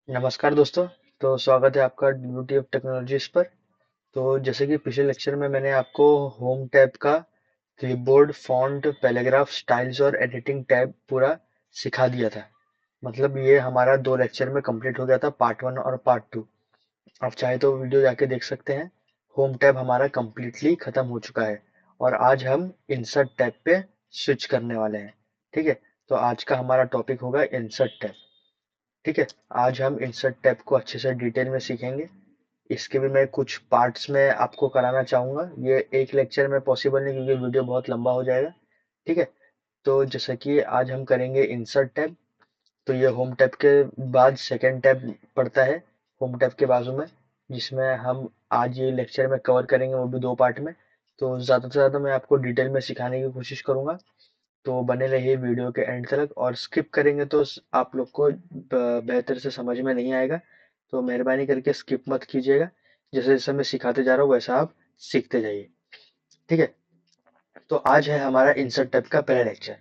नमस्कार दोस्तों। तो स्वागत है आपका ब्यूटी ऑफ टेक्नोलॉजीज पर। तो जैसे कि पिछले लेक्चर में मैंने आपको होम टैब का क्लिपबोर्ड, फॉन्ट, पैराग्राफ, स्टाइल्स और एडिटिंग टैब पूरा सिखा दिया था। मतलब ये हमारा 2 लेक्चर में कंप्लीट हो गया था, पार्ट 1 और पार्ट 2। आप चाहे तो वीडियो जाके देख सकते हैं। होम टैब हमारा कंप्लीटली खत्म हो चुका है और आज हम इंसर्ट टैब पे स्विच करने वाले हैं। ठीक है, तो आज का हमारा टॉपिक होगा इंसर्ट टैब। ठीक है, आज हम इंसर्ट टैब को अच्छे से डिटेल में सीखेंगे। इसके भी मैं कुछ पार्ट्स में आपको कराना चाहूंगा। ये एक लेक्चर में पॉसिबल नहीं क्योंकि वीडियो बहुत लंबा हो जाएगा। ठीक है, तो जैसे कि आज हम करेंगे इंसर्ट टैब। तो ये होम टैब के बाद सेकंड टैब पड़ता है, होम टैब के बाजू में, जिसमें हम आज ये लेक्चर में कवर करेंगे, वो भी 2 पार्ट में। तो ज़्यादा से ज़्यादा मैं आपको डिटेल में सिखाने की कोशिश करूंगा। तो बने रहिए वीडियो के एंड तक, और स्किप करेंगे तो आप लोग को बेहतर से समझ में नहीं आएगा। तो मेहरबानी करके स्किप मत कीजिएगा। जैसे जैसे मैं सिखाते जा रहा हूँ वैसा आप सीखते जाइए। ठीक है, तो आज है हमारा इंसर्ट टैब का पहला लेक्चर।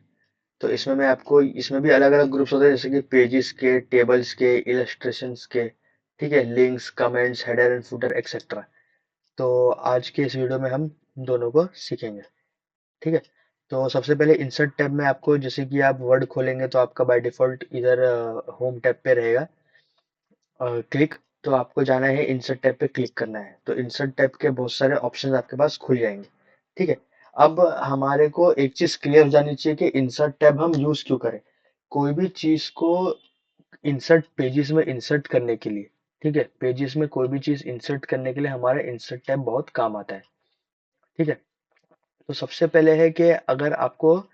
तो इसमें मैं आपको, इसमें भी अलग अलग ग्रुप्स होते हैं, जैसे कि पेजेस के, टेबल्स के, इलस्ट्रेशंस के। ठीक है, links, comments, header and footer etcetera. तो आज के इस वीडियो में हम दोनों को सीखेंगे। ठीक है, तो सबसे पहले इंसर्ट टैब में आपको, जैसे कि आप वर्ड खोलेंगे तो आपका बाय डिफॉल्ट इधर होम टैब पे रहेगा क्लिक। तो आपको जाना है इंसर्ट टैब पे, क्लिक करना है तो इंसर्ट टैब के बहुत सारे ऑप्शंस आपके पास खुल जाएंगे। ठीक है, अब हमारे को एक चीज क्लियर हो जानी चाहिए कि इंसर्ट टैब हम यूज क्यों करें। कोई भी चीज को इंसर्ट पेजेस में इंसर्ट करने के लिए, ठीक है, पेजेस में कोई भी चीज इंसर्ट करने के लिए हमारा इंसर्ट टैब बहुत काम आता है। ठीक है, तो सबसे पहले है कि अगर आपको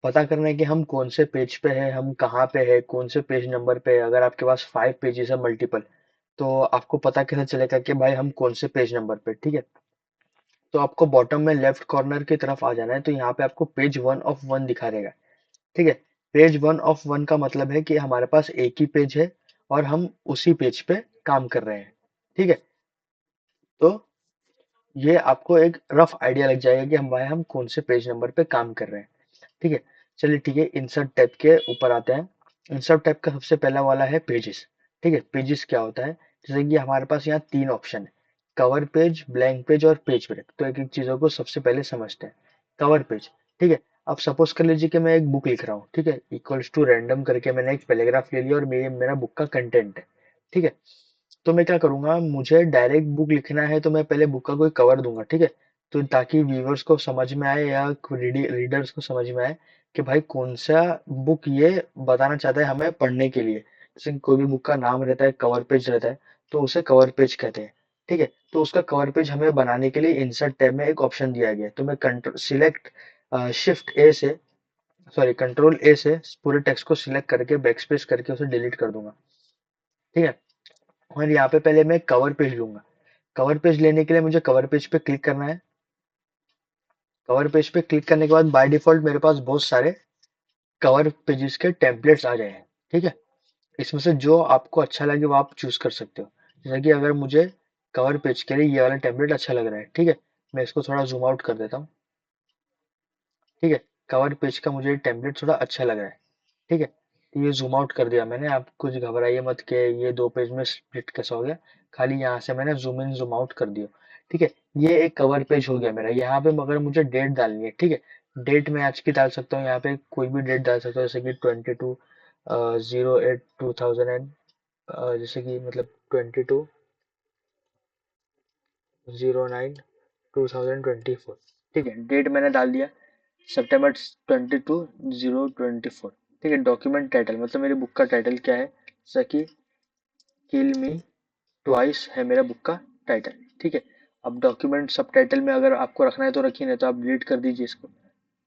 पता करना है कि हम कौन से पेज पे है, हम कहाँ पे है, कौन से पेज नंबर पे है। अगर आपके पास 5 पेजेस है मल्टीपल, तो आपको पता कैसे चलेगा कि भाई हम कौन से पेज नंबर पे। ठीक है, तो आपको बॉटम में लेफ्ट कॉर्नर की तरफ आ जाना है, तो यहाँ पे आपको पेज 1 ऑफ 1 दिखा देगा। ठीक है, पेज 1 ऑफ 1 का मतलब है कि हमारे पास एक ही पेज है और हम उसी पेज पे काम कर रहे हैं। ठीक है, तो ये आपको एक रफ आइडिया लग जाएगा कि हम कौन से पेज नंबर पे काम कर रहे हैं। ठीक है, चलिए ठीक है, इंसर्ट टैब के ऊपर आते हैं। इंसर्ट टैब का सबसे पहला वाला है पेजेस। ठीक है, पेजेस क्या होता है, जैसे कि हमारे पास यहाँ 3 ऑप्शन है, कवर पेज, ब्लैंक पेज और पेज ब्रेक। तो एक एक चीजों को सबसे पहले समझते हैं। कवर पेज, ठीक है, अब सपोज कर लीजिए कि मैं एक बुक लिख रहा हूँ। ठीक है, इक्वल्स टू रैंडम करके मैंने एक पैराग्राफ ले लिया और मेरा बुक का कंटेंट है। ठीक है, तो मैं क्या करूंगा, मुझे डायरेक्ट बुक लिखना है तो मैं पहले बुक का कोई कवर दूंगा। ठीक है, तो ताकि व्यूवर्स को समझ में आए या रीडर्स को समझ में आए कि भाई कौन सा बुक ये बताना चाहता है हमें पढ़ने के लिए। जैसे कि कोई भी बुक का नाम रहता है, कवर पेज रहता है, तो उसे कवर पेज कहते हैं। ठीक है, तो उसका कवर पेज हमें बनाने के लिए इंसर्ट टैब में एक ऑप्शन दिया गया है। तो मैं कंट्रोल सिलेक्ट शिफ्ट ए से, सॉरी कंट्रोल ए से पूरे टेक्स्ट को सिलेक्ट करके बैक स्पेस करके उसे डिलीट कर दूंगा। ठीक है, और यहाँ पे पहले मैं कवर पेज लूंगा। कवर पेज लेने के लिए मुझे कवर पेज पे क्लिक करना है। कवर पेज पे क्लिक करने के बाद बाय डिफॉल्ट मेरे पास बहुत सारे कवर पेजेस के टेम्पलेट्स आ गए हैं। ठीक है, इसमें से जो आपको अच्छा लगे वो आप चूज कर सकते हो। जैसे कि अगर मुझे कवर पेज के लिए ये वाला टेम्पलेट अच्छा लग रहा है, ठीक है, मैं इसको थोड़ा जूम आउट कर देता हूँ। ठीक है, कवर पेज का मुझे टेम्पलेट थोड़ा अच्छा लग रहा है। ठीक है, तो ये जूम आउट कर दिया मैंने। आप कुछ घबराइए मत के ये 2 पेज में स्प्लिट कैसा हो गया, खाली यहाँ से मैंने जूम इन जूम आउट कर दिया। ठीक है, ये एक कवर पेज हो गया मेरा। यहाँ पे मगर मुझे डेट डालनी है। ठीक है, डेट मैं आज की डाल सकता हूँ, यहाँ पे कोई भी डेट डाल सकता हूँ, जैसे कि 22/08/2000 एंड जैसे कि मतलब 22/09/2024। ठीक है, डेट मैंने डाल दिया, September 22/024। ठीक है, डॉक्यूमेंट टाइटल मतलब मेरी बुक का टाइटल क्या है, जैसा कि किल मी ट्वाइस है मेरा बुक का टाइटल। ठीक है, अब डॉक्यूमेंट सब टाइटल में अगर आपको रखना है तो रखिए, नहीं तो आप डिलीट कर दीजिए इसको।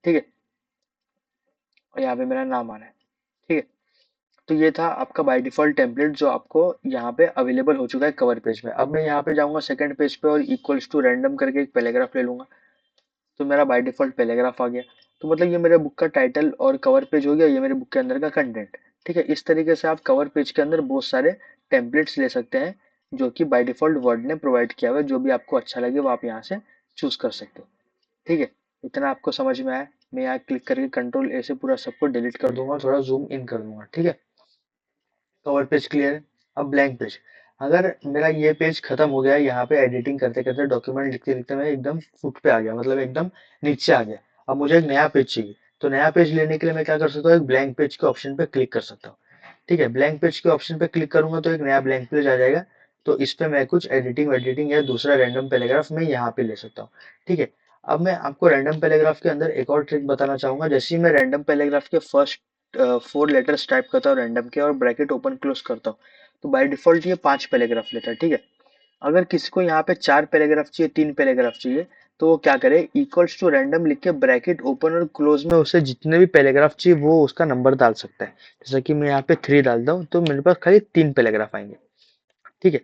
ठीक है, और यहाँ पे मेरा नाम आ रहा है। ठीक है, तो ये था आपका बाय डिफॉल्ट टेम्पलेट जो आपको यहाँ पे अवेलेबल हो चुका है कवर पेज में। अब मैं यहाँ पे जाऊंगा सेकंड पेज पे और इक्वल्स टू रैंडम करके एक पैराग्राफ ले लूंगा, तो मेरा बाय डिफॉल्ट पैराग्राफ आ गया। तो मतलब ये मेरे बुक का टाइटल और कवर पेज हो गया, ये मेरे बुक के अंदर का कंटेंट। ठीक है, इस तरीके से आप कवर पेज के अंदर बहुत सारे टेम्पलेट्स ले सकते हैं जो कि बाय डिफॉल्ट वर्ड ने प्रोवाइड किया हुआ है। जो भी आपको अच्छा लगे वो आप यहाँ से चूज कर सकते हो। ठीक है, इतना आपको समझ में आया। मैं यहाँ क्लिक करके कंट्रोल ए से पूरा सबको डिलीट कर दूंगा, थोड़ा जूम इन कर दूंगा। ठीक है, कवर पेज क्लियर है। अब ब्लैंक पेज, अगर मेरा ये पेज खत्म हो गया, यहाँ पे एडिटिंग करते करते डॉक्यूमेंट लिखते लिखते मैं एकदम फुट पे आ गया, मतलब एकदम नीचे आ गया, अब मुझे एक नया पेज चाहिए, तो नया पेज लेने के लिए मैं क्या कर सकता हूँ, एक ब्लैंक पेज के ऑप्शन पे क्लिक कर सकता हूँ। ठीक है, ब्लैंक पेज के ऑप्शन पे क्लिक करूंगा तो एक नया ब्लैंक पेज आ जाएगा। तो इस पे मैं कुछ एडिटिंग वेडिटिंग या दूसरा रैंडम पैराग्राफ मैं यहाँ पे ले सकता हूँ। ठीक है, अब मैं आपको रैंडम पैराग्राफ के अंदर एक और ट्रिक बताना चाहूंगा। जैसे ही मैं रैंडम पैराग्राफ के फर्स्ट 4 लेटर्स टाइप करता हूँ रैंडम के और ब्रैकेट ओपन क्लोज करता हूँ, तो बाय डिफॉल्ट ये 5 पैराग्राफ लेता है। ठीक है, अगर किसी को यहाँ पे 4 पैराग्राफ चाहिए, 3 पैराग्राफ चाहिए, तो वो क्या करे, इक्वल्स टू रैंडम लिख के ब्रैकेट ओपन और क्लोज में उसे जितने भी पैराग्राफ चाहिए वो उसका नंबर डाल सकता है। जैसे कि मैं यहाँ पे 3 डालता हूँ तो मेरे पास खाली 3 पैराग्राफ आएंगे। ठीक है,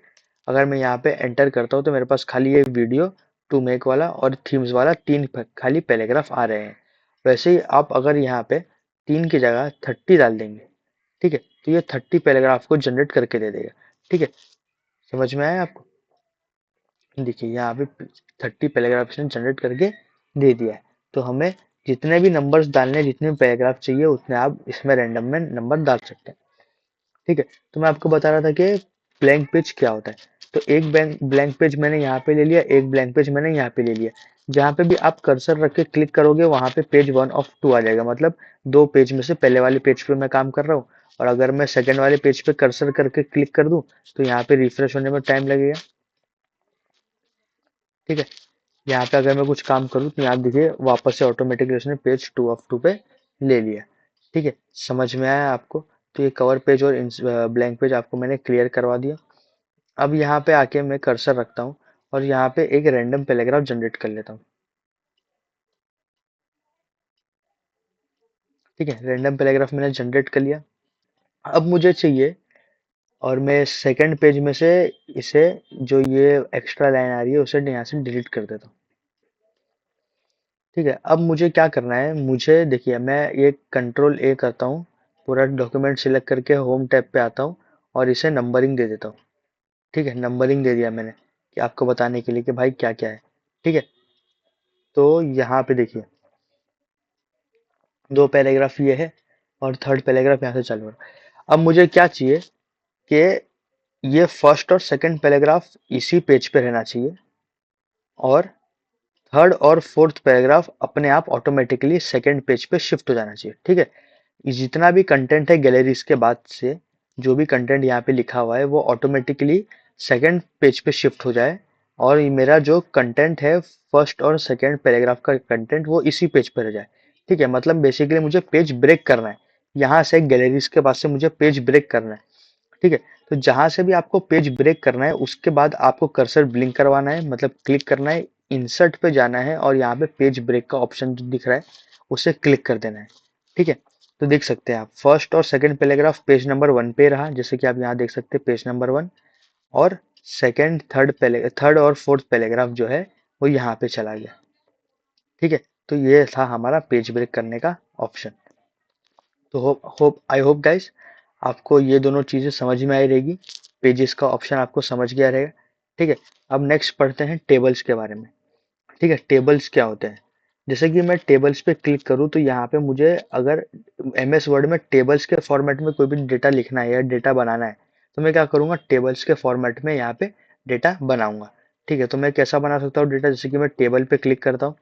अगर मैं यहाँ पे एंटर करता हूँ तो मेरे पास खाली ये वीडियो टू मेक वाला और थीम्स वाला खाली पैराग्राफ आ रहे हैं। वैसे ही आप अगर यहाँ पे 3 की जगह 30 डाल देंगे, ठीक है, तो ये 30 पैराग्राफ को जनरेट करके दे देगा। ठीक है, समझ में आया आपको? देखिए यहाँ पे 30 पैराग्राफ इसने जनरेट करके दे दिया है। तो हमें जितने भी नंबर्स डालने हैं, जितने भी पैराग्राफ चाहिए उतने आप इसमें रैंडम में नंबर डाल सकते हैं। ठीक है, तो मैं आपको बता रहा था कि ब्लैंक पेज क्या होता है। तो एक ब्लैंक पेज मैंने यहाँ पे ले लिया, एक ब्लैंक पेज मैंने यहाँ पे ले लिया। जहाँ पे भी आप कर्सर रख के क्लिक करोगे वहां पे पेज 1 of 2 आ जाएगा, मतलब 2 पेज में से पहले वाले पेज पे मैं काम कर रहा हूँ। और अगर मैं सेकंड वाले पेज पे कर्सर करके क्लिक कर दूं तो यहाँ पे रिफ्रेश होने में टाइम लगेगा। ठीक है, यहाँ पे अगर मैं कुछ काम करूँ तो यहाँ देखिए वापस से ऑटोमेटिकली उसने पेज 2 of 2 पे ले लिया। ठीक है, समझ में आया आपको? तो ये कवर पेज और ब्लैंक पेज आपको मैंने क्लियर करवा दिया। अब यहाँ पे आके मैं कर्सर रखता हूँ और यहाँ पे एक रैंडम पैराग्राफ जनरेट कर लेता हूँ। ठीक है, रैंडम पैराग्राफ मैंने जनरेट कर लिया। अब मुझे चाहिए, और मैं सेकंड पेज में से इसे, जो ये एक्स्ट्रा लाइन आ रही है उसे यहाँ से डिलीट कर देता हूँ। ठीक है, अब मुझे क्या करना है, मुझे देखिए मैं ये कंट्रोल A करता हूँ, पूरा डॉक्यूमेंट सिलेक्ट करके होम टैब पे आता हूँ और इसे नंबरिंग दे देता हूँ। ठीक है, नंबरिंग दे दिया मैंने कि आपको बताने के लिए कि भाई क्या क्या है। ठीक है, तो यहाँ पे देखिए 2 पैराग्राफ ये है और थर्ड पैराग्राफ यहाँ से चालू है। अब मुझे क्या चाहिए कि ये फर्स्ट और सेकंड पैराग्राफ इसी पेज पे रहना चाहिए और थर्ड और फोर्थ पैराग्राफ अपने आप ऑटोमेटिकली सेकंड पेज पे शिफ्ट हो जाना चाहिए। ठीक है, जितना भी कंटेंट है गैलरीज के बाद से, जो भी कंटेंट यहाँ पे लिखा हुआ है वो ऑटोमेटिकली सेकंड पेज पे शिफ्ट हो जाए, और ये मेरा जो कंटेंट है फर्स्ट और सेकंड पैराग्राफ का कंटेंट वो इसी पेज पर रह जाए। ठीक है, मतलब बेसिकली मुझे पेज ब्रेक करना है, यहाँ से गैलरीज के बाद से मुझे पेज ब्रेक करना है। ठीक है, तो जहां से भी आपको पेज ब्रेक करना है उसके बाद आपको कर्सर ब्लिंक करवाना है, मतलब क्लिक करना है, इंसर्ट पे जाना है और यहाँ पे पेज ब्रेक का ऑप्शन जो दिख रहा है उसे क्लिक कर देना है। ठीक है, तो देख सकते हैं आप फर्स्ट और सेकंड पैराग्राफ पेज नंबर 1 पे रहा, जैसे कि आप यहाँ देख सकते हैं पेज नंबर 1, और सेकंड थर्ड और फोर्थ पैराग्राफ जो है वो यहाँ पे चला गया। ठीक है, तो ये था हमारा पेज ब्रेक करने का ऑप्शन। तो होप आई होप गाइस आपको ये दोनों चीजें समझ में आई रहेगी, पेजेस का ऑप्शन आपको समझ गया रहेगा। ठीक है, अब नेक्स्ट पढ़ते हैं टेबल्स के बारे में। ठीक है, टेबल्स क्या होते हैं? जैसे कि मैं टेबल्स पे क्लिक करूँ तो यहाँ पे मुझे अगर MS वर्ड में टेबल्स के फॉर्मेट में कोई भी डेटा लिखना है या डेटा बनाना है, तो मैं क्या करूँगा, टेबल्स के फॉर्मेट में यहाँ पे डेटा बनाऊंगा। ठीक है, तो मैं कैसा बना सकता हूँ डेटा, जैसे कि मैं टेबल पे क्लिक करता हूँ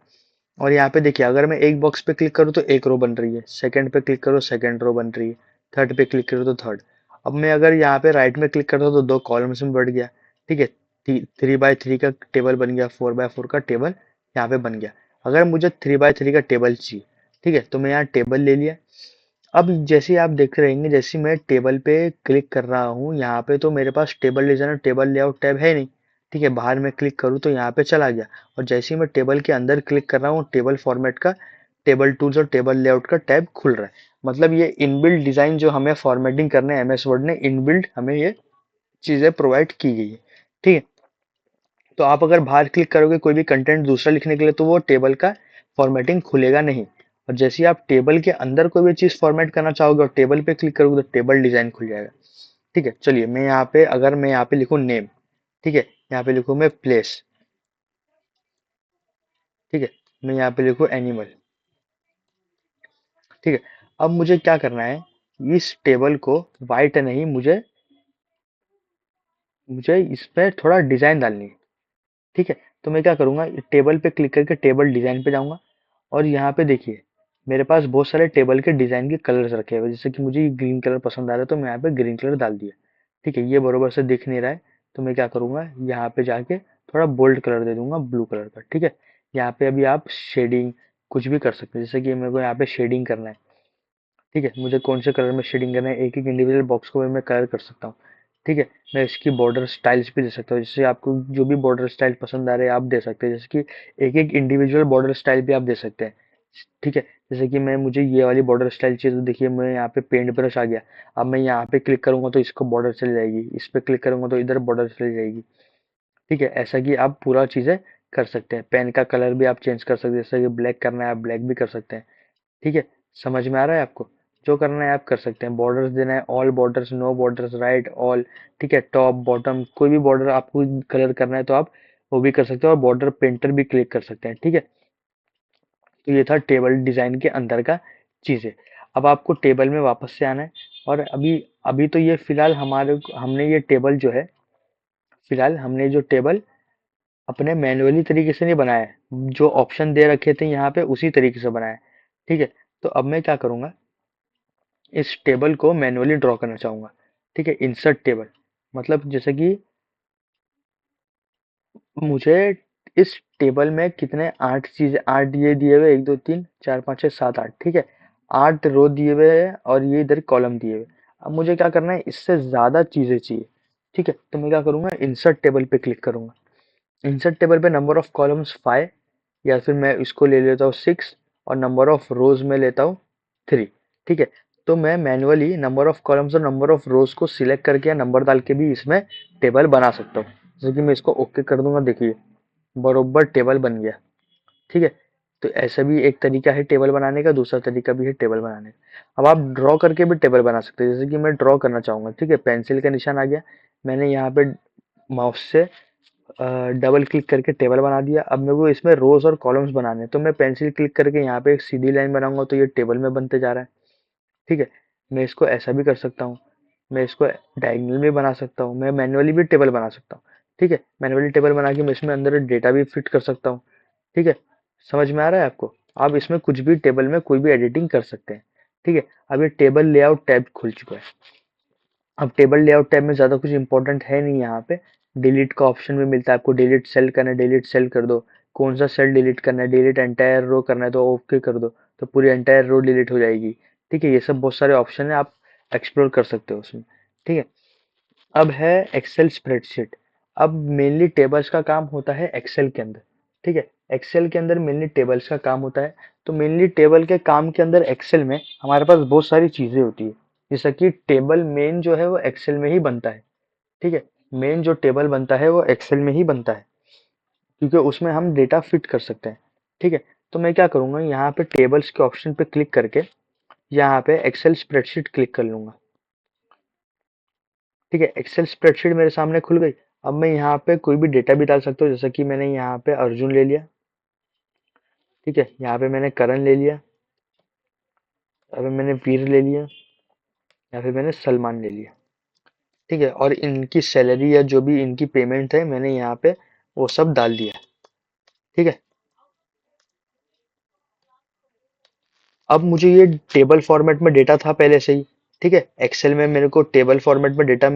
और यहाँ पे देखिए अगर मैं एक बॉक्स पे क्लिक करूँ तो एक रो बन रही है, सेकंड पे क्लिक करो सेकंड रो बन रही है, थर्ड पे क्लिक करो तो थर्ड। अब मैं अगर यहाँ पे राइट में क्लिक करता हूँ तो 2 कॉलम्स में बढ़ गया। ठीक है, 3x3 का टेबल बन गया, 4x4 का टेबल यहाँ पे बन गया। अगर मुझे 3x3 का टेबल चाहिए, ठीक है, तो मैं यहाँ टेबल ले लिया। अब जैसे आप देख रहेंगे, जैसे मैं टेबल पे क्लिक कर रहा हूँ यहाँ पे, तो मेरे पास table designer table layout tab है नहीं। ठीक है, बाहर में क्लिक करूँ तो यहाँ पे चला गया, और जैसे ही मैं टेबल के अंदर क्लिक कर रहा हूँ टेबल फॉर्मेट का, टेबल टूल्स और टेबल लेआउट का टैब खुल रहा है। मतलब ये इनबिल्ट डिजाइन जो हमें फॉर्मेटिंग करने MS वर्ड ने इनबिल्ट हमें ये चीजें प्रोवाइड की गई है। ठीक है, तो आप अगर बाहर क्लिक करोगे कोई भी कंटेंट दूसरा लिखने के लिए तो वो टेबल का फॉर्मेटिंग खुलेगा नहीं। और जैसे ही आप टेबल के अंदर कोई भी चीज फॉर्मेट करना चाहोगे और टेबल पे क्लिक करोगे तो टेबल डिजाइन खुल जाएगा। ठीक है, चलिए मैं यहाँ पे, अगर मैं यहाँ पे लिखूँ नेम, ठीक है, यहाँ पे लिखूँ मैं प्लेस, ठीक है, मैं यहाँ पे लिखूँ एनिमल। ठीक है, अब मुझे क्या करना है, इस टेबल को वाइट नहीं, मुझे मुझे इसमें थोड़ा डिजाइन डालनी है। ठीक है, तो मैं क्या करूंगा, टेबल पे क्लिक करके टेबल डिजाइन पे जाऊंगा और यहाँ पे देखिए मेरे पास बहुत सारे टेबल के डिजाइन के कलर्स रखे हुए हैं। जैसे कि मुझे ये ग्रीन कलर पसंद आ रहा है तो मैं यहाँ पे ग्रीन कलर डाल दिया। ठीक है, ये बरोबर से दिख नहीं रहा है तो मैं क्या करूंगा, यहाँ पे जाके थोड़ा बोल्ड कलर दे दूंगा ब्लू कलर का। ठीक है, यहाँ पे अभी आप शेडिंग कुछ भी कर सकते हैं, जैसे कि मेरे को यहाँ पे शेडिंग करना है। ठीक है, मुझे कौन से कलर में शेडिंग करना है, एक एक इंडिविजुअल बॉक्स को मैं कलर कर सकता हूँ। ठीक है, मैं इसकी बॉर्डर स्टाइल्स भी दे सकता हूँ, जैसे आपको जो भी बॉर्डर स्टाइल पसंद आ रहे हैं आप दे सकते हैं, जैसे कि एक एक इंडिविजुअल बॉर्डर स्टाइल भी आप दे सकते हैं। ठीक है, जैसे कि मैं मुझे ये वाली बॉर्डर स्टाइल चाहिए तो देखिए मैं यहाँ पे पेंट ब्रश आ गया। अब मैं यहाँ पे क्लिक करूंगा तो इसको बॉर्डर चली जाएगी, इस पे क्लिक करूंगा तो इधर बॉर्डर चली जाएगी। ठीक है, ऐसा कि आप पूरा चीजें कर सकते हैं। पेन का कलर भी आप चेंज कर सकते हैं, जैसे कि ब्लैक करना है आप ब्लैक भी कर सकते हैं। ठीक है, समझ में आ रहा है आपको, जो करना है आप कर सकते हैं। बॉर्डर्स देना है, all borders, no borders, right, all. ठीक है, टॉप बॉटम कोई भी बॉर्डर आपको कलर करना है तो आप वो भी कर सकते हो और बॉर्डर पेंटर भी क्लिक कर सकते हैं। ठीक है, तो ये था टेबल डिजाइन के अंदर का चीजें। अब आपको टेबल में वापस से आना है और अभी अभी तो ये फिलहाल हमने ये टेबल जो है, फिलहाल हमने जो टेबल अपने मैन्युअली तरीके से नहीं बनाया है, जो ऑप्शन दे रखे थे यहाँ पे उसी तरीके से बनाया है। ठीक है, तो अब मैं क्या करूंगा, इस टेबल को मैन्युअली ड्रॉ करना चाहूंगा। ठीक है, इंसर्ट टेबल, मतलब जैसे कि मुझे इस टेबल में कितने 8 चीजें, 8 ये दिए हुए, 1 2 3 4 5 6 7 8। ठीक है, 8 रो दिए हुए हैं और ये इधर कॉलम दिए हुए। अब मुझे क्या करना है, इससे ज्यादा चीजें चाहिए। ठीक है, तो मैं क्या करूंगा, इंसर्ट टेबल पे क्लिक करूंगा। इंसर्ट टेबल पे नंबर ऑफ कॉलम्स 5, या फिर मैं इसको ले लेता हूँ 6 और नंबर ऑफ रोज में लेता हूँ 3। ठीक है, तो मैं मैन्युअली नंबर ऑफ कॉलम्स और नंबर ऑफ रोज को सिलेक्ट करके या नंबर डाल के भी इसमें टेबल बना सकता हूँ। जैसे कि मैं इसको ओके कर दूंगा, देखिए बरोबर टेबल बन गया। ठीक है, तो ऐसा भी एक तरीका है टेबल बनाने का, दूसरा तरीका भी है टेबल बनाने का। अब आप ड्रॉ करके भी टेबल बना सकते हैं, जैसे कि मैं ड्रॉ करना चाहूंगा। ठीक है, पेंसिल का निशान आ गया, मैंने यहाँ पे माउस से डबल क्लिक करके टेबल बना दिया। अब मेरे को इसमें रोज और कॉलम्स बनाने हैं तो मैं पेंसिल क्लिक करके यहाँ पे एक सीधी लाइन बनाऊंगा तो ये टेबल में बनते जा रहा है। ठीक है, मैं इसको ऐसा भी कर सकता हूँ, मैं इसको डायगनल भी बना सकता हूँ, मैं मैन्युअली भी टेबल बना सकता हूँ। ठीक है, मैन्युअली टेबल बना के मैं इसमें अंदर डेटा भी फिट कर सकता हूँ। ठीक है, समझ में आ रहा है आपको, आप इसमें कुछ भी टेबल में कोई भी एडिटिंग कर सकते हैं। ठीक है, अब ये टेबल लेआउट टैब खुल चुका है। अब टेबल लेआउट टैब में ज्यादा कुछ इंपॉर्टेंट है नहीं, यहाँ पे डिलीट का ऑप्शन भी मिलता है आपको। डिलीट सेल करना है, डिलीट सेल कर दो। कौन सा सेल डिलीट करना है, डिलीट एंटायर रो करना है तो ओके कर दो, तो पूरी एंटायर रो डिलीट हो जाएगी। ठीक है, ये सब बहुत सारे ऑप्शन है, आप एक्सप्लोर कर सकते हो उसमें। ठीक है, अब है एक्सेल स्प्रेडशीट। अब मेनली टेबल्स का काम होता है एक्सेल के अंदर। ठीक है, एक्सेल के अंदर मेनली टेबल्स का काम होता है। तो मेनली टेबल के काम के अंदर एक्सेल में हमारे पास बहुत सारी चीजें होती है, जैसा कि टेबल मेन जो है वो एक्सेल में ही बनता है। ठीक है, मेन जो टेबल बनता है वो एक्सेल में ही बनता है, क्योंकि उसमें हम डेटा फिट कर सकते हैं। ठीक है, तो मैं क्या करूंगा, यहाँ पे टेबल्स के ऑप्शन पे क्लिक करके यहाँ पे एक्सेल स्प्रेडशीट क्लिक कर लूंगा। ठीक है, एक्सेल स्प्रेडशीट मेरे सामने खुल गई। अब मैं यहाँ पे कोई भी डेटा भी डाल सकता हूँ, जैसा कि मैंने यहाँ पे अर्जुन ले लिया। ठीक है, यहाँ पे मैंने करण ले लिया, यहाँ पे मैंने वीर ले लिया, या फिर मैंने सलमान ले लिया। ठीक है, और इनकी सैलरी या जो भी इनकी पेमेंट है मैंने यहाँ पे वो सब डाल दिया। ठीक है, अब मुझे ये टेबल फॉर्मेट में डेटा था पहले से ही। ठीक है, एक्सेल में मेरे को टेबल फॉर्मेट में डेटा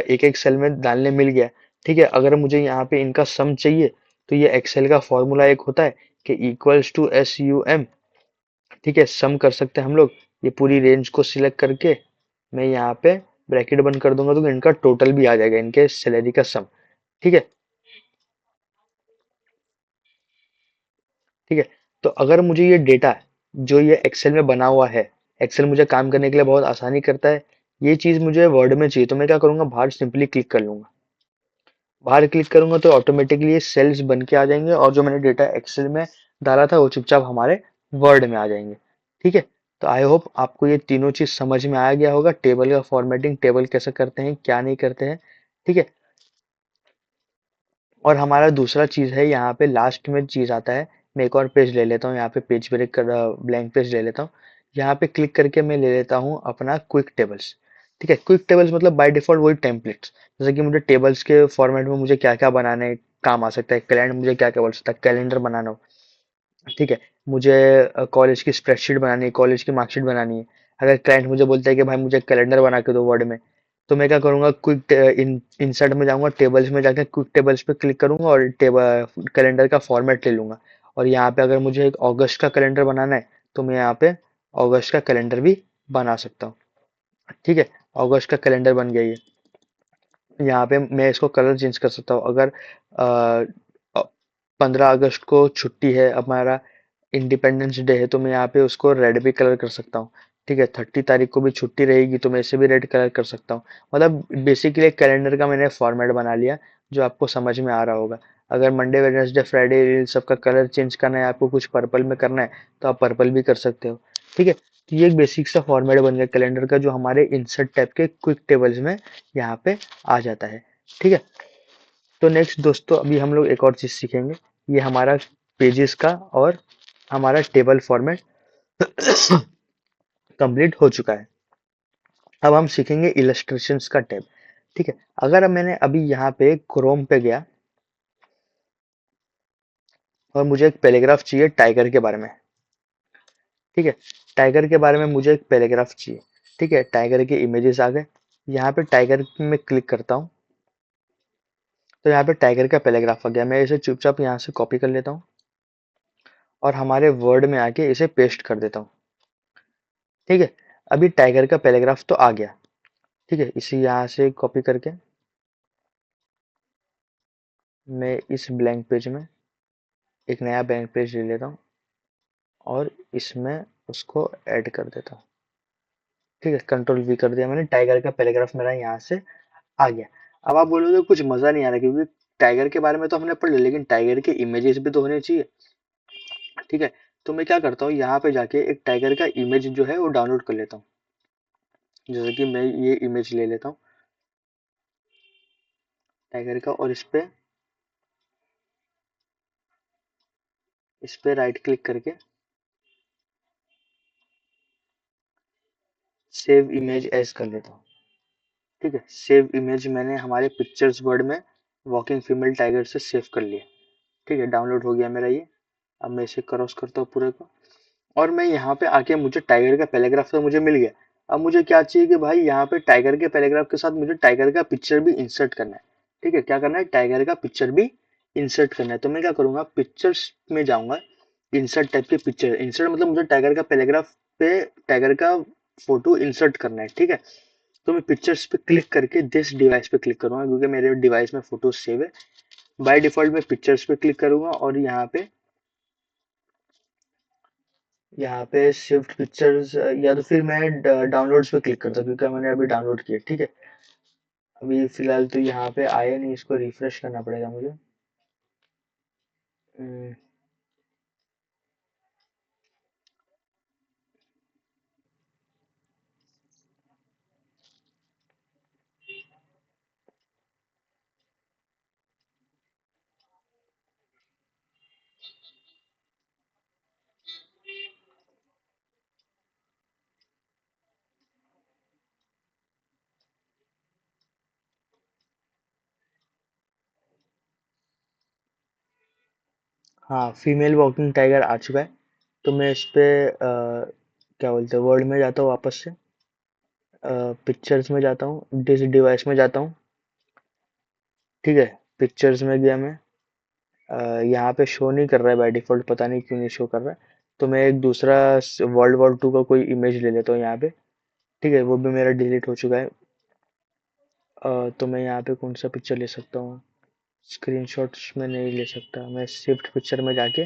एक एक सेल में डालने मिल गया। ठीक है, अगर मुझे यहाँ पे इनका सम चाहिए तो ये एक्सेल का फॉर्मूला एक होता है कि इक्वल्स टू SUM। ठीक है, सम कर सकते हैं हम लोग। ये पूरी रेंज को सिलेक्ट करके मैं यहाँ पे ब्रैकेट बंद कर दूंगा तो इनका टोटल भी आ जाएगा, इनके सैलरी का सम। ठीक है, ठीक है, तो अगर मुझे ये डेटा जो ये एक्सेल में बना हुआ है, एक्सेल मुझे काम करने के लिए बहुत आसानी करता है, ये चीज मुझे वर्ड में चाहिए तो मैं क्या करूंगा, बाहर सिंपली क्लिक कर लूंगा। बाहर क्लिक करूंगा तो ऑटोमेटिकली ये सेल्स बन के आ जाएंगे और जो मैंने डेटा एक्सेल में डाला था वो चुपचाप हमारे वर्ड में आ जाएंगे। ठीक है, तो आई होप आपको ये तीनों चीज समझ में आ गया होगा, टेबल का फॉर्मेटिंग, टेबल कैसे करते हैं क्या नहीं करते हैं। ठीक है, और हमारा दूसरा चीज है यहाँ पे लास्ट में चीज आता है। मैं एक और पेज ले लेता हूँ, यहाँ पे पेज ब्रेक कर ब्लैंक पेज ले लेता हूँ। यहाँ पे क्लिक करके मैं ले लेता हूँ अपना क्विक टेबल्स। ठीक है, क्विक टेबल्स मतलब बाय डिफॉल्ट वही टेम्पलेट्स। जैसे कि मुझे टेबल्स के फॉर्मेट में मुझे क्या क्या बनाने काम आ सकता है, कैलेंडर मुझे क्या क्या बोल सकता है, कैलेंडर बनाना हो, ठीक है, मुझे कॉलेज की स्प्रेडशीट बनानी है, कॉलेज की मार्कशीट बनानी है। अगर क्लाइंट मुझे बोलता है कि भाई मुझे कैलेंडर बना के दो वर्ड में, तो मैं क्या करूंगा, क्विक इंसर्ट में जाऊंगा, टेबल्स में जाकर क्विक टेबल्स पे क्लिक करूंगा और टेबल कैलेंडर का फॉर्मेट ले लूंगा। और यहाँ पे अगर मुझे एक अगस्त का कैलेंडर बनाना है, तो मैं यहाँ पे अगस्त का कैलेंडर भी बना सकता हूँ। ठीक है, अगस्त का कैलेंडर बन गया ये। यहाँ पे मैं इसको कलर चेंज कर सकता हूँ। अगर 15 अगस्त को छुट्टी है, हमारा इंडिपेंडेंस डे है, तो मैं यहाँ पे उसको रेड भी कलर कर सकता हूँ। ठीक है, 30 तारीख को भी छुट्टी रहेगी, तो मैं इसे भी रेड कलर कर सकता हूँ। मतलब बेसिकली कैलेंडर का मैंने फॉर्मेट बना लिया, जो आपको समझ में आ रहा होगा। अगर मंडे वेडनेसडे फ्राइडे इन सबका कलर चेंज करना है, आपको कुछ पर्पल में करना है, तो आप पर्पल भी कर सकते हो। ठीक है, तो ये एक बेसिक सा फॉर्मेट बन गया कैलेंडर का, जो हमारे इंसर्ट टाइप के क्विक टेबल्स में यहाँ पे आ जाता है। ठीक है, तो नेक्स्ट दोस्तों, अभी हम लोग एक और चीज सीखेंगे। ये हमारा पेजेस का और हमारा टेबल फॉर्मेट कंप्लीट हो चुका है। अब हम सीखेंगे इलस्ट्रेशंस का टैब। ठीक है, अगर मैंने अभी यहाँ पे क्रोम पे गया और मुझे एक पैराग्राफ चाहिए टाइगर के बारे में। ठीक है, टाइगर के बारे में मुझे एक पैराग्राफ चाहिए। ठीक है, टाइगर के इमेजेस आ गए। यहाँ पे टाइगर में क्लिक करता हूँ, तो यहाँ पे टाइगर का पैराग्राफ आ गया। मैं इसे चुपचाप यहाँ से कॉपी कर लेता हूँ और हमारे वर्ड में आके इसे पेस्ट कर देता हूँ। ठीक है, अभी टाइगर का पैराग्राफ तो आ गया। ठीक है, इसे यहाँ से कॉपी करके मैं इस ब्लैंक पेज में एक नया ब्लैंक पेज ले लेता हूँ और इसमें उसको ऐड कर देता हूँ। ठीक है, कंट्रोल वी कर दिया मैंने, टाइगर का पैराग्राफ मेरा यहाँ से आ गया। अब आप बोलोगे कुछ मजा नहीं आ रहा, क्योंकि टाइगर के बारे में तो हमने पढ़ लिया, लेकिन टाइगर के इमेजेस भी तो होने चाहिए। ठीक है, तो मैं क्या करता हूँ, यहाँ पे जाके एक टाइगर का इमेज जो है वो डाउनलोड कर लेता हूँ। जैसे कि मैं ये इमेज ले लेता हूँ टाइगर का, और इस पे राइट क्लिक करके सेव इमेज एज कर लेता हूँ। ठीक है, सेव इमेज मैंने हमारे पिक्चर्स वर्ड में वॉकिंग फीमेल टाइगर से सेव कर लिया। ठीक है, डाउनलोड हो गया मेरा ये। अब मैं इसे क्रॉस करता हूँ पूरे को, और मैं यहाँ पे आके मुझे टाइगर का पैराग्राफ तो मुझे मिल गया। अब मुझे क्या चाहिए कि भाई यहाँ पे टाइगर के पैराग्राफ के साथ मुझे टाइगर का पिक्चर भी इंसर्ट करना है। ठीक है, क्या करना है, टाइगर का पिक्चर भी इंसर्ट करना है। तो मैं क्या करूंगा, पिक्चर्स में जाऊंगा, इंसर्ट टाइप के पिक्चर, इंसर्ट मतलब मुझे टाइगर का पैराग्राफ पे टाइगर का फोटो इंसर्ट करना है। ठीक है, तो मैं पिक्चर्स पे क्लिक करके दिस डिवाइस पे क्लिक करूंगा, क्योंकि मेरे डिवाइस में फोटो सेव है। बाय डिफॉल्ट मैं पिक्चर्स पे क्लिक करूंगा और यहाँ पे शिफ्ट पिक्चर्स, या तो फिर मैं डाउनलोड्स पे क्लिक करता हूँ, क्योंकि मैंने अभी डाउनलोड किया। ठीक है, अभी फिलहाल तो यहाँ पे आया नहीं, इसको रिफ्रेश करना पड़ेगा मुझे। हम्म, हाँ, फीमेल वॉकिंग टाइगर आ चुका है। तो मैं इस पे क्या बोलते हैं, वर्ड में जाता हूँ वापस से, पिक्चर्स में जाता हूँ, डिस डिवाइस में जाता हूँ। ठीक है, पिक्चर्स में गया मैं, यहाँ पे शो नहीं कर रहा है बाय डिफॉल्ट, पता नहीं क्यों नहीं शो कर रहा है। तो मैं एक दूसरा वर्ल्ड वॉर 2 का कोई इमेज ले लेता हूँ यहाँ पे। ठीक है, वो भी मेरा डिलीट हो चुका है। तो मैं यहाँ पे कौन सा पिक्चर ले सकता हूँ, स्क्रीनशॉट्स में नहीं ले सकता, मैं शिफ्ट पिक्चर में जाके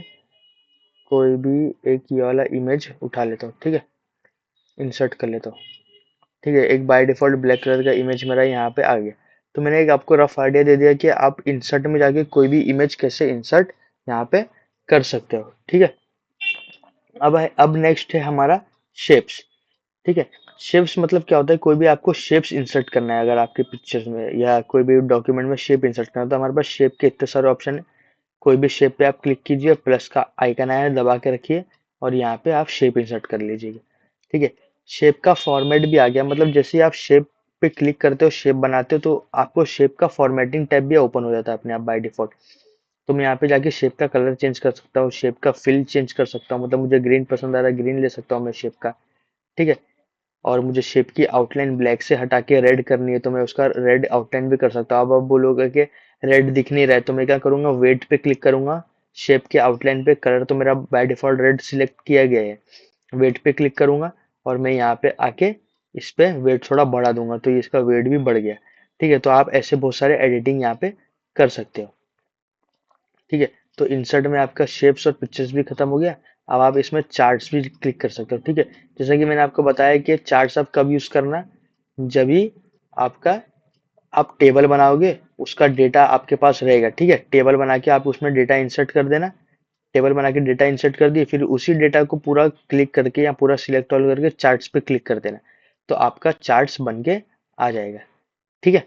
कोई भी एक ये वाला इमेज उठा लेता हूँ। ठीक है, इंसर्ट कर लेता हूँ। ठीक है, एक बाय डिफॉल्ट ब्लैक कलर का इमेज मेरा यहाँ पे आ गया। तो मैंने एक आपको रफ आइडिया दे दिया कि आप इंसर्ट में जाके कोई भी इमेज कैसे इंसर्ट यहाँ पे कर सकते हो। ठीक है, अब नेक्स्ट है हमारा शेप्स। ठीक है, शेप्स मतलब क्या होता है, कोई भी आपको शेप्स इंसर्ट करना है, अगर आपके पिक्चर्स में या कोई भी डॉक्यूमेंट में शेप इंसर्ट करना है, तो हमारे पास शेप के इतने सारे ऑप्शन है। कोई भी शेप पे आप क्लिक कीजिए, प्लस का आइकन आया है, दबा के रखिए और यहाँ पे आप शेप इंसर्ट कर लीजिएगा। ठीक है, शेप का फॉर्मेट भी आ गया, मतलब जैसे ही आप शेप पे क्लिक करते हो, शेप बनाते हो, तो आपको शेप का फॉर्मेटिंग टैब भी ओपन हो जाता है अपने आप बाय डिफॉल्ट। तो मैं यहाँ पे जाके शेप का कलर चेंज कर सकता हूँ, शेप का फिल चेंज कर सकता हूँ, मतलब मुझे ग्रीन पसंद आ रहा है, ग्रीन ले सकता हूँ मैं शेप का। ठीक है। और मुझे शेप की आउटलाइन ब्लैक से हटा के रेड करनी है, तो मैं उसका रेड आउटलाइन भी कर सकता हूँ। अब आप बोलोगे कि रेड दिख नहीं रहा है, तो मैं क्या करूंगा, वेट पे क्लिक करूंगा, शेप के आउटलाइन पे, कलर तो मेरा बाय डिफॉल्ट रेड सिलेक्ट किया गया है, वेट पे क्लिक करूंगा और मैं यहाँ पे आके इस पे वेट थोड़ा बढ़ा दूंगा, तो ये इसका वेट भी बढ़ गया। ठीक है। तो आप ऐसे बहुत सारे एडिटिंग यहाँ पे कर सकते हो। ठीक है। तो इंसर्ट में आपका शेप्स और पिक्चर्स भी खत्म हो गया। अब आप इसमें चार्ट्स भी क्लिक कर सकते हो। ठीक है। जैसा कि मैंने आपको बताया कि चार्ट्स आप कब यूज करना, जब भी आपका आप टेबल बनाओगे, उसका डेटा आपके पास रहेगा। ठीक है। टेबल बना के आप उसमें डेटा इंसर्ट कर देना, टेबल बना के डेटा इंसर्ट कर दिए, फिर उसी डेटा को पूरा क्लिक करके या पूरा सिलेक्ट ऑल करके चार्ट्स पे क्लिक कर देना, तो आपका चार्ट्स बन के आ जाएगा। ठीक है।